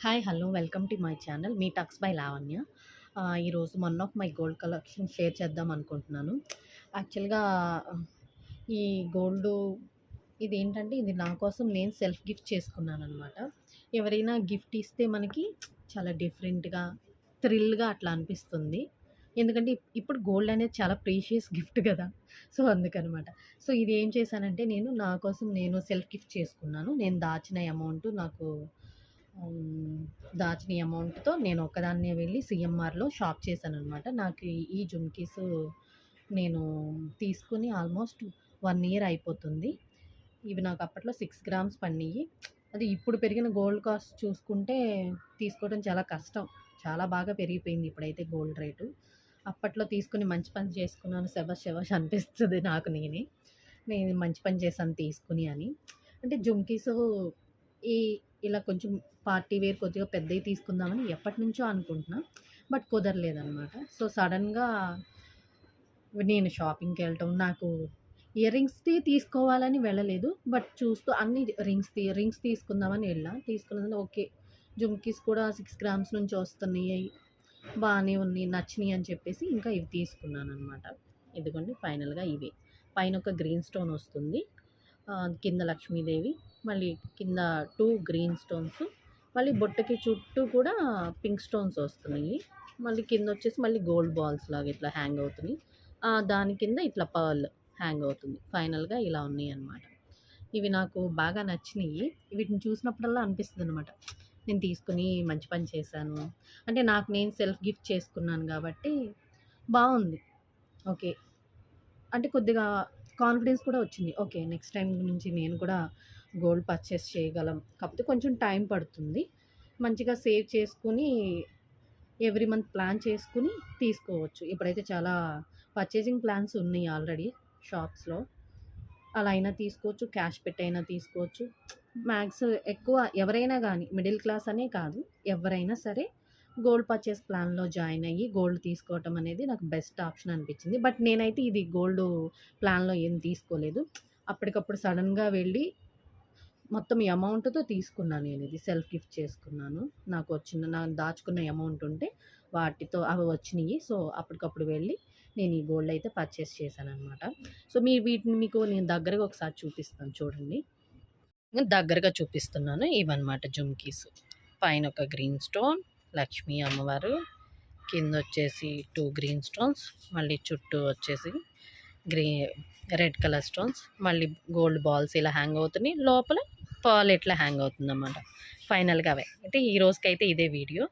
Hi hello welcome to my channel మీ టక్స్ by Lavanya. ఈరోజు one of my gold collection share చేద్దాం అనుకుంటున్నాను. యాక్చువల్గా ఈ గోల్డ్ ఇదేంటంటే ఇది నా కోసం నేను సెల్ఫ్ గిఫ్ట్ చేసుకున్నాను అనమాట. ఎవరైనా గిఫ్ట్ ఇస్తే మనకి చాలా డిఫరెంట్గా థ్రిల్గా అట్లా అనిపిస్తుంది. ఎందుకంటే ఇప్పుడు గోల్డ్ అనేది చాలా ప్రీషియస్ గిఫ్ట్ కదా. సో అందుకనమాట. సో ఇది ఏం చేశానంటే నేను నా కోసం నేను సెల్ఫ్ గిఫ్ట్ చేసుకున్నాను. నేను దాచిన అమౌంట్ నాకు హ్మ్. దాచిన అమౌంట్‌తో నేను ఒక్కదాన్నే వెళ్ళి సీఎంఆర్‌లో షాప్ చేశాననమాట. నాకు ఈ జుమ్కీస్ నేను తీసుకొని ఆల్మోస్ట్ 1 ఇయర్ అయిపోతుంది. ఇవి నాకు అప్పట్లో 6 గ్రామ్స్ పడినియి. అది ఇప్పుడు పెరిగిన గోల్డ్ కాస్ట్ చూసుకుంటే తీసుకోవడం చాలా కష్టం. చాలా బాగా పెరిగిపోయింది ఇప్పుడైతే గోల్డ్ రేటు. అప్పట్లో తీసుకొని మంచి పని చేసుకున్నాను శభాష్ శభాష్ అనిపిస్తది నాకు నేనే. నేను మంచి పని చేశాను తీసుకొని అని. అంటే జుమ్కీసు ఈ ఇలా కొంచెం పార్టీ వేర్ కొద్దిగా పెద్దవి తీసుకుందామని ఎప్పటినుంచో అనుకుంటున్నా. బట్ కుదరలేదనమాట. సో సడన్‌గా నేను షాపింగ్‌కెళ్ళటం నాకు ఇయర్ రింగ్స్‌ది తీసుకోవాలని వెళ్ళలేదు. బట్ చూస్తూ అన్ని రింగ్స్ తీసుకుందామని వెళ్ళా. తీసుకున్నది ఓకే. జుమ్కీస్ కూడా 6 గ్రామ్స్ నుంచి వస్తున్నాయి. బానే ఉన్నాయి. నచ్చినియి అని చెప్పేసి ఇంకా ఇవి తీసుకున్నాననమాట. ఇదిగోండి ఫైనల్‌గా ఇవే. పైన ఒక గ్రీన్ స్టోన్ వస్తుంది. కింద లక్ష్మీదేవి, మళ్ళీ కింద 2 గ్రీన్ స్టోన్స్, మళ్ళీ బొట్టకి చుట్టూ కూడా పింక్ స్టోన్స్ వస్తున్నాయి. మళ్ళీ కిందొచ్చేసి మళ్ళీ గోల్డ్ బాల్స్ లాగా ఇట్లా హ్యాంగ్ అవుతున్నాయి. దాని కింద ఇట్లా పర్ల్ హ్యాంగ్ అవుతుంది. ఫైనల్‌గా ఇలా ఉన్నాయన్నమాట. ఇవి నాకు బాగా నచ్చినియి. వీటిని చూసినప్పుడల్లా అనిపిస్తదనమాట. నేను తీసుకొని మంచి పని చేశాను. అంటే నాకు నేను సెల్ఫ్ గిఫ్ట్ చేసుకున్నాను గాబట్టి బావుంది. ఓకే. అంటే కొద్దిగా కాన్ఫిడెన్స్ కూడా వచ్చింది. ఓకే. నెక్స్ట్ టైమ్ నుంచి నేను కూడా గోల్డ్ పర్చేస్ చేయగలం. కాకపోతే కొంచెం టైం పడుతుంది. మంచిగా సేవ్ చేసుకొని ఎవ్రీ మంత్ ప్లాన్ చేసుకొని తీసుకోవచ్చు. ఇప్పుడైతే చాలా పర్చేసింగ్ ప్లాన్స్ ఉన్నాయి ఆల్రెడీ షాప్స్‌లో. అలా అయినా తీసుకోవచ్చు. క్యాష్ పెట్టైనా తీసుకోవచ్చు. మ్యాక్స్ ఎక్కువ ఎవరైనా గానీ మిడిల్ క్లాస్ అనే కాదు. ఎవరైనా సరే గోల్డ్ పర్చేస్ ప్లాన్‌లో జాయిన్ అయ్యి గోల్డ్ తీసుకోవటం అనేది నాకు బెస్ట్ ఆప్షన్ అనిపించింది. బట్ నేనైతే ఇది గోల్డ్ ప్లాన్‌లో ఏం తీసుకోలేదు. అప్పటికప్పుడు సడెన్‌గా వెళ్ళి మొత్తం ఈ అమౌంట్‌తో తీసుకున్నాను నేనిది. సెల్ఫ్ గిఫ్ట్ చేసుకున్నాను. నాకు దాచుకున్న అమౌంట్ ఉంటే వాటితో అవి వచ్చినియి. సో, అప్పటికప్పుడు వెళ్ళి నేను ఈ గోల్డ్ అయితే పర్చేస్ చేశాననమాట. సో, వీటిని మీకు నేను దగ్గరగా ఒకసారి చూపిస్తాను చూడండి. దగ్గరగా చూపిస్తున్నాను. ఇవన్నమాట జుమ్కీస్. పైన ఒక గ్రీన్ స్టోన్, లక్ష్మీ అమ్మవారు, కిందొచ్చేసి 2 గ్రీన్ స్టోన్స్, మళ్ళీ చుట్టూ వచ్చేసి గ్రీ రెడ్ కలర్ స్టోన్స్, మళ్ళీ గోల్డ్ బాల్స్ ఇలా హ్యాంగ్ అవుతున్నాయి. లోపల పర్ల్ ఇట్లా హ్యాంగ్ అవుతుందన్నమాట. ఫైనల్‌గా అవే. అయితే ఈ రోజుకైతే ఇదే వీడియో.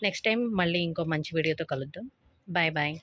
నెక్స్ట్ టైం మళ్ళీ ఇంకో మంచి వీడియోతో కలుద్దాం. Bye bye.